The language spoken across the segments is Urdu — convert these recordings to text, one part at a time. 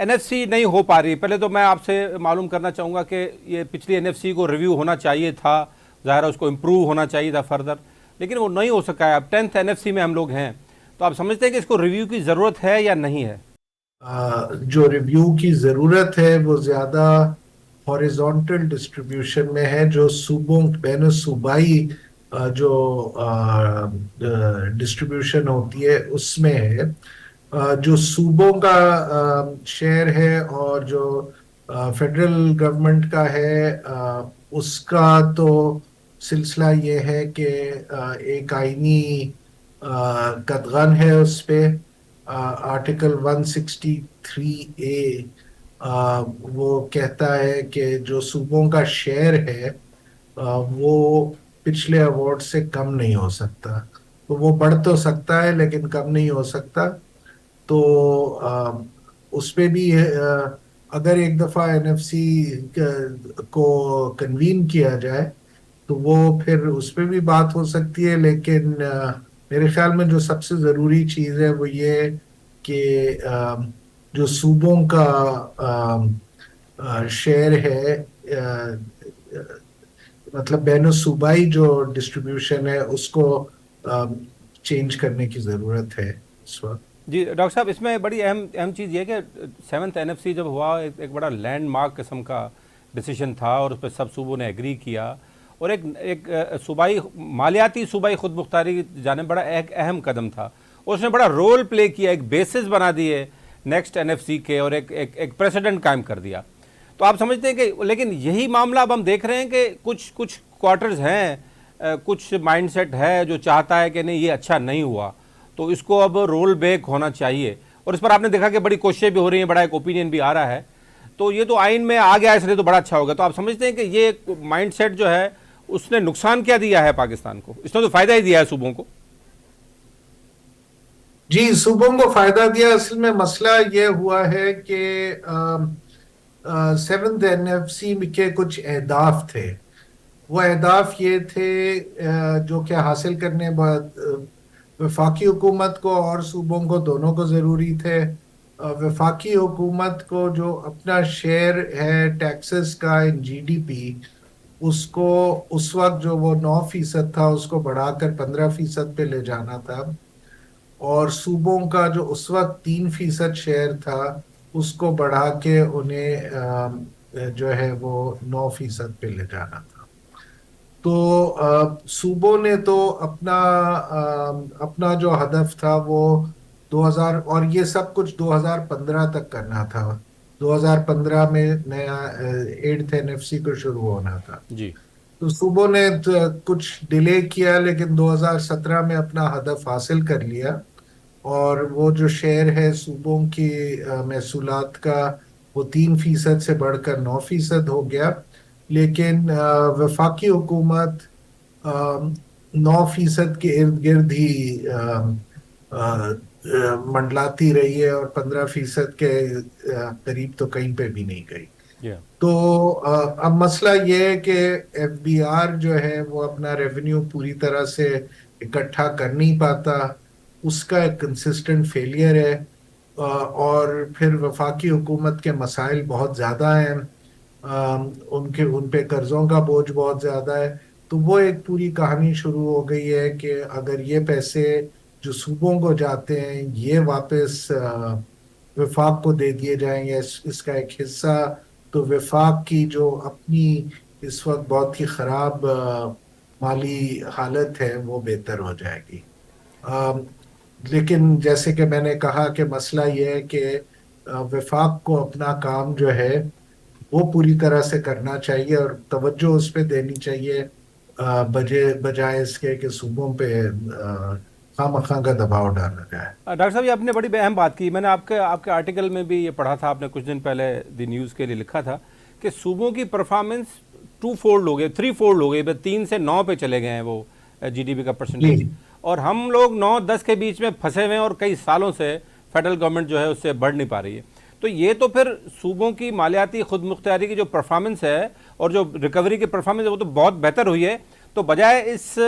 این ایف سی نہیں ہو پا رہی. پہلے تو میں آپ سے معلوم کرنا چاہوں گا کہ یہ پچھلی این ایف سی کو ریویو ہونا چاہیے تھا, ظاہر ہے اس کو امپروو ہونا چاہیے تھا فردر, لیکن وہ نہیں ہو سکا ہے. اب 10th این ایف سی میں ہم لوگ ہیں, تو آپ سمجھتے ہیں کہ اس کو ریویو کی ضرورت ہے یا نہیں ہے؟ جو ریویو کی ضرورت ہے وہ زیادہ ہاریزونٹل ڈسٹریبیوشن میں ہے, جو صوبوں بین صوبائی جو ڈسٹریبیوشن ہوتی ہے اس میں ہے. جو صوبوں کا شیئر ہے اور جو فیڈرل گورنمنٹ کا ہے, اس کا تو سلسلہ یہ ہے کہ ایک آئینی قدغن ہے اس پہ. آرٹیکل 163A وہ کہتا ہے کہ جو صوبوں کا شیئر ہے وہ پچھلے ایوارڈ سے کم نہیں ہو سکتا. تو وہ بڑھ تو سکتا ہے لیکن کم نہیں ہو سکتا. تو اس پہ بھی اگر ایک دفعہ این ایف سی کو کنوین کیا جائے تو وہ پھر اس پہ بھی بات ہو سکتی ہے. لیکن میرے خیال میں جو سب سے ضروری چیز ہے وہ یہ کہ جو صوبوں کا شیئر ہے, مطلب بین الصوبائی جو ڈسٹریبیوشن ہے اس کو چینج کرنے کی ضرورت ہے اس وقت. جی ڈاکٹر صاحب, اس میں بڑی اہم چیز یہ کہ 7th این ایف سی جب ہوا ایک بڑا لینڈ مارک قسم کا ڈیسیشن تھا, اور اس پہ سب صوبوں نے ایگری کیا, اور ایک صوبائی مالیاتی صوبائی خود مختاری کی جانب بڑا ایک اہم قدم تھا. اور اس نے بڑا رول پلے کیا, ایک بیسس بنا دیے نیکسٹ این ایف سی کے, اور ایک پریسیڈنٹ قائم کر دیا. تو آپ سمجھتے ہیں کہ لیکن یہی معاملہ اب ہم دیکھ رہے ہیں کہ کچھ کوارٹرز ہیں, کچھ مائنڈ سیٹ ہے جو چاہتا ہے کہ نہیں یہ اچھا نہیں ہوا, تو اس کو اب رول بیک ہونا چاہیے. اور اس پر آپ نے دیکھا کہ بڑی کوششیں بھی ہو رہی ہیں, بڑا ایک اوپینین بھی آ رہا ہے. تو یہ تو آئین میں آ گیا اس لیے تو بڑا اچھا ہوگا. تو آپ سمجھتے ہیں کہ یہ مائنڈ سیٹ جو ہے اس نے نقصان کیا دیا ہے پاکستان کو؟ اس نے تو فائدہ ہی دیا ہے صوبوں کو. جی, صوبوں کو فائدہ دیا. اصل میں مسئلہ یہ ہوا ہے کہ 7th این ایف سی کے کچھ اہداف تھے. وہ اہداف یہ تھے جو کہ حاصل کرنے بعد وفاقی حکومت کو اور صوبوں کو دونوں کو ضروری تھے. وفاقی حکومت کو جو اپنا شیئر ہے ٹیکسز کا ان جی ڈی پی, اس کو اس وقت جو وہ 9% تھا اس کو بڑھا کر 15% پہ لے جانا تھا. اور صوبوں کا جو اس وقت 3% شیئر تھا اس کو بڑھا کے انہیں جو ہے وہ 9% پہ لے جانا تھا. تو صوبوں نے تو اپنا جو ہدف تھا وہ 2000, اور یہ سب کچھ 2015 تک کرنا تھا. 2015 میں نیا 8th این ایف سی کو شروع ہونا تھا. جی, تو صوبوں نے کچھ ڈیلے کیا لیکن 2017 میں اپنا ہدف حاصل کر لیا. اور وہ جو شیئر ہے صوبوں کی محصولات کا وہ 3% سے بڑھ کر 9% ہو گیا. لیکن وفاقی حکومت 9% کے ارد گرد ہی منڈلاتی رہی ہے, اور 15% کے قریب تو کہیں پہ بھی نہیں گئی. تو اب مسئلہ یہ ہے کہ ایف بی آر جو ہے وہ اپنا ریونیو پوری طرح سے اکٹھا کر نہیں پاتا. اس کا ایک کنسسٹنٹ فیلئر ہے. اور پھر وفاقی حکومت کے مسائل بہت زیادہ ہیں, ان پہ قرضوں کا بوجھ بہت زیادہ ہے. تو وہ ایک پوری کہانی شروع ہو گئی ہے کہ اگر یہ پیسے جو صوبوں کو جاتے ہیں یہ واپس وفاق کو دے دیے جائیں یا اس کا ایک حصہ, تو وفاق کی جو اپنی اس وقت بہت ہی خراب مالی حالت ہے وہ بہتر ہو جائے گی. لیکن جیسے کہ میں نے کہا کہ مسئلہ یہ ہے کہ وفاق کو اپنا کام جو ہے وہ پوری طرح سے کرنا چاہیے اور توجہ اس پہ دینی چاہیے, بجائے اس کے کہ صوبوں پہ خواہ کا دباؤ ڈالا جائے. ڈاکٹر صاحب, یہ آپ نے بڑی اہم بات کی. میں نے آپ کے آرٹیکل میں بھی یہ پڑھا تھا, آپ نے کچھ دن پہلے دی نیوز کے لیے لکھا تھا کہ صوبوں کی پرفارمنس 2 فولڈ ہو گئے, 3 فولڈ ہو گئی, 3 سے 9 پہ چلے گئے ہیں وہ جی ڈی پی کا پرسنٹیج. اور ہم لوگ 9-10 کے بیچ میں پھنسے ہوئے ہیں, اور کئی سالوں سے فیڈرل گورنمنٹ جو ہے اس سے بڑھ نہیں پا رہی ہے. تو یہ تو پھر صوبوں کی مالیاتی خود مختاری کی جو پرفارمنس ہے اور جو ریکوری کی پرفارمنس ہے وہ تو بہت بہتر ہوئی ہے. تو بجائے اس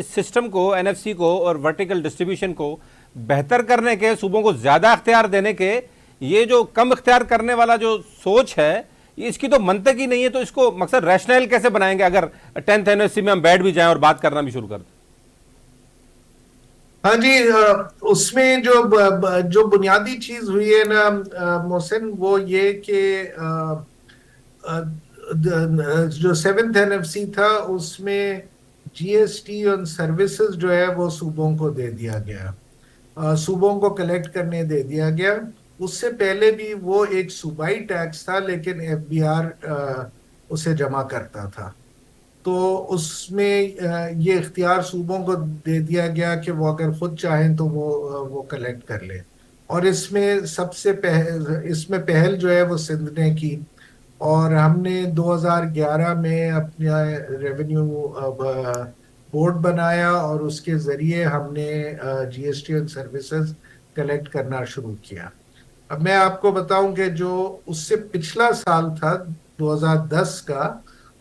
سسٹم کو, این ایف سی کو اور ورٹیکل ڈسٹریبیوشن کو بہتر کرنے کے, صوبوں کو زیادہ اختیار دینے کے, یہ جو کم اختیار کرنے والا جو سوچ ہے یہ اس کی تو منطق ہی نہیں ہے. تو اس کو مقصد ریشنل کیسے بنائیں گے اگر 10th اینیورسری میں ہم بیٹھ بھی جائیں اور بات کرنا بھی شروع کر دیں؟ ہاں جی، اس میں جو بنیادی چیز ہوئی ہے نا محسن، وہ یہ کہ جو 7th NFC تھا اس میں GST اور سروسز جو ہے وہ صوبوں کو دے دیا گیا، صوبوں کو کلیکٹ کرنے دے دیا گیا. اس سے پہلے بھی وہ ایک صوبائی ٹیکس تھا لیکن FBR اسے جمع کرتا تھا. تو اس میں یہ اختیار صوبوں کو دے دیا گیا کہ وہ اگر خود چاہیں تو وہ کلیکٹ کر لیں. اور اس میں اس میں پہل جو ہے وہ سندھ نے کی، اور ہم نے 2011 میں اپنا ریونیو بورڈ بنایا اور اس کے ذریعے ہم نے GST اور سروسز کلیکٹ کرنا شروع کیا. اب میں آپ کو بتاؤں کہ جو اس سے پچھلا سال تھا 2010 کا،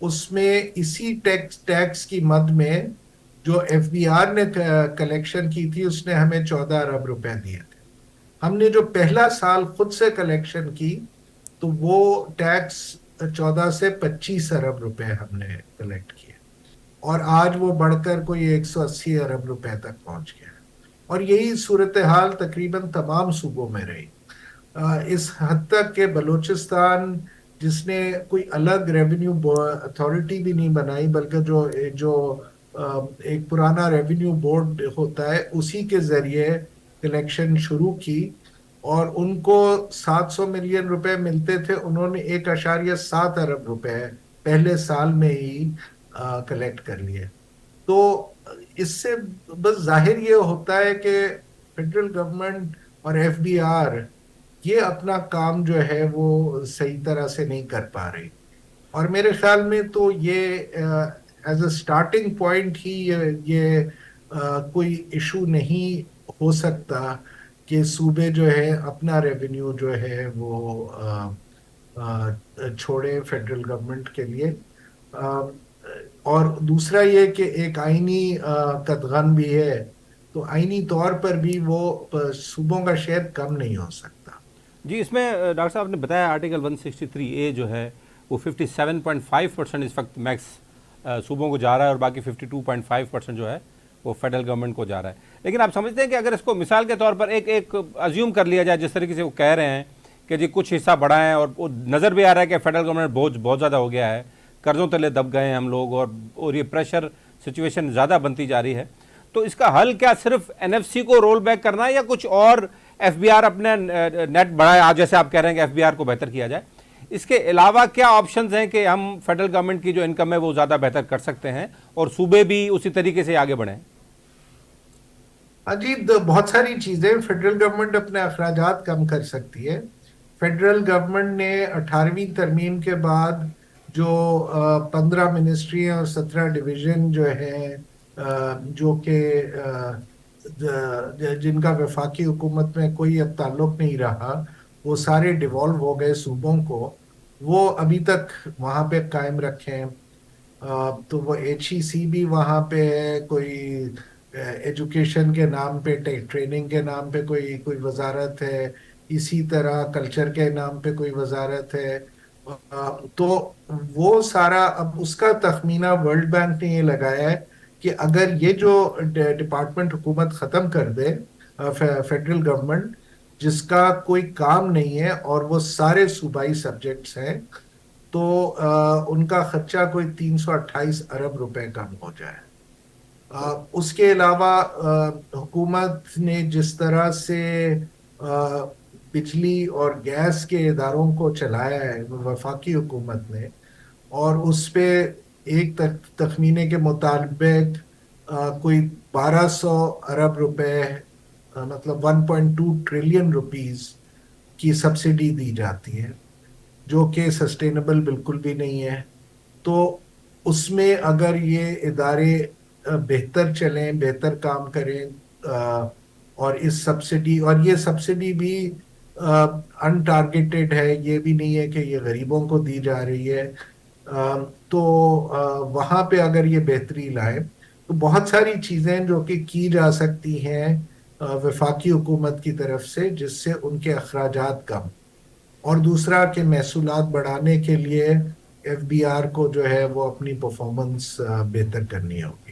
اس میں اسی ٹیکس کی مد میں جو FBR نے کلیکشن کی تھی اس نے ہمیں 14 ارب روپے دیے تھے. ہم نے جو پہلا سال خود سے کلیکشن کی تو وہ ٹیکس 14 سے 25 ارب روپے ہم نے کلیکٹ کیے، اور آج وہ بڑھ کر کوئی 180 ارب روپے تک پہنچ گیا. اور یہی صورتحال تقریباً تمام صوبوں میں رہی، اس حد تک کہ بلوچستان جس نے کوئی الگ ریونیو اتھارٹی بھی نہیں بنائی بلکہ جو ایک پرانا ریونیو بورڈ ہوتا ہے اسی کے ذریعے کلیکشن شروع کی، اور ان کو 700 ملین روپے ملتے تھے، انہوں نے 1.7 ارب روپے پہلے سال میں ہی کلیکٹ کر لیے. تو اس سے بس ظاہر یہ ہوتا ہے کہ فیڈرل گورنمنٹ اور FBR یہ اپنا کام جو ہے وہ صحیح طرح سے نہیں کر پا رہی. اور میرے خیال میں تو یہ ایز اے اسٹارٹنگ پوائنٹ ہی یہ کوئی ایشو نہیں ہو سکتا کہ صوبے جو ہے اپنا ریونیو جو ہے وہ چھوڑے فیڈرل گورنمنٹ کے لیے. اور دوسرا یہ کہ ایک آئینی قدغن بھی ہے، تو آئینی طور پر بھی وہ صوبوں کا شیئر کم نہیں ہو سکتا. جی، اس میں ڈاکٹر صاحب نے بتایا آرٹیکل 163A جو ہے وہ 57.5% اس وقت میکس صوبوں کو جا رہا ہے اور باقی 52.5% جو ہے وہ فیڈرل گورنمنٹ کو جا رہا ہے. لیکن آپ سمجھتے ہیں کہ اگر اس کو مثال کے طور پر ایک ازیوم کر لیا جائے جس طریقے سے وہ کہہ رہے ہیں کہ جی کچھ حصہ بڑھائیں، اور وہ نظر بھی آ رہا ہے کہ فیڈرل گورنمنٹ بوجھ بہت زیادہ ہو گیا ہے، قرضوں تلے دب گئے ہیں ہم لوگ، اور یہ پریشر سچویشن زیادہ بنتی جا رہی ہے. تو اس کا حل کیا صرف NFC کو رول بیک کرنا ہے یا کچھ اور FBR اپنے نیٹ بڑھائے، آج جیسے آپ کہہ رہے ہیں کہ FBR کو بہتر کیا جائے؟ اس کے علاوہ کیا آپشنز ہیں کہ ہم فیڈرل گورنمنٹ کی جو انکم ہے وہ زیادہ بہتر کر سکتے ہیں اور صوبے بھی اسی طریقے سے آگے بڑھیں؟ جی، بہت ساری چیزیں فیڈرل گورنمنٹ اپنے اخراجات کم کر سکتی ہے. فیڈرل گورنمنٹ نے 18ویں ترمیم کے بعد جو 15 منسٹری اور 17 ڈویژن جو ہیں جو کہ جن کا وفاقی حکومت میں کوئی اب تعلق نہیں رہا، وہ سارے ڈیوالو ہو گئے صوبوں کو، وہ ابھی تک وہاں پہ قائم رکھیں. تو وہ HEC بھی وہاں پہ ہے، کوئی ایجوکیشن کے نام پہ، ٹریننگ کے نام پہ کوئی وزارت ہے، اسی طرح کلچر کے نام پہ کوئی وزارت ہے. تو وہ سارا اب اس کا تخمینہ ورلڈ بینک نے یہ لگایا ہے کہ اگر یہ جو ڈپارٹمنٹ حکومت ختم کر دے فیڈرل گورنمنٹ، جس کا کوئی کام نہیں ہے اور وہ سارے صوبائی سبجیکٹس ہیں، تو ان کا خرچہ کوئی 328 ارب روپے کم ہو جائے. اس کے علاوہ حکومت نے جس طرح سے بجلی اور گیس کے اداروں کو چلایا ہے وفاقی حکومت نے، اور اس پہ ایک تخمینے کے مطابق کوئی 1200 ارب روپے مطلب 1.2 ٹریلین روپیز کی سبسڈی دی جاتی ہے، جو کہ سسٹینیبل بالکل بھی نہیں ہے. تو اس میں اگر یہ ادارے بہتر چلیں، بہتر کام کریں، اور اس سبسڈی، اور یہ سبسڈی بھی ان ٹارگیٹڈ ہے، یہ بھی نہیں ہے کہ یہ غریبوں کو دی جا رہی ہے، تو وہاں پہ اگر یہ بہتری لائیں تو بہت ساری چیزیں جو کہ کی جا سکتی ہیں وفاقی حکومت کی طرف سے، جس سے ان کے اخراجات کم، اور دوسرا کہ محصولات بڑھانے کے لیے ایف بی آر کو جو ہے وہ اپنی پرفارمنس بہتر کرنی ہوگی۔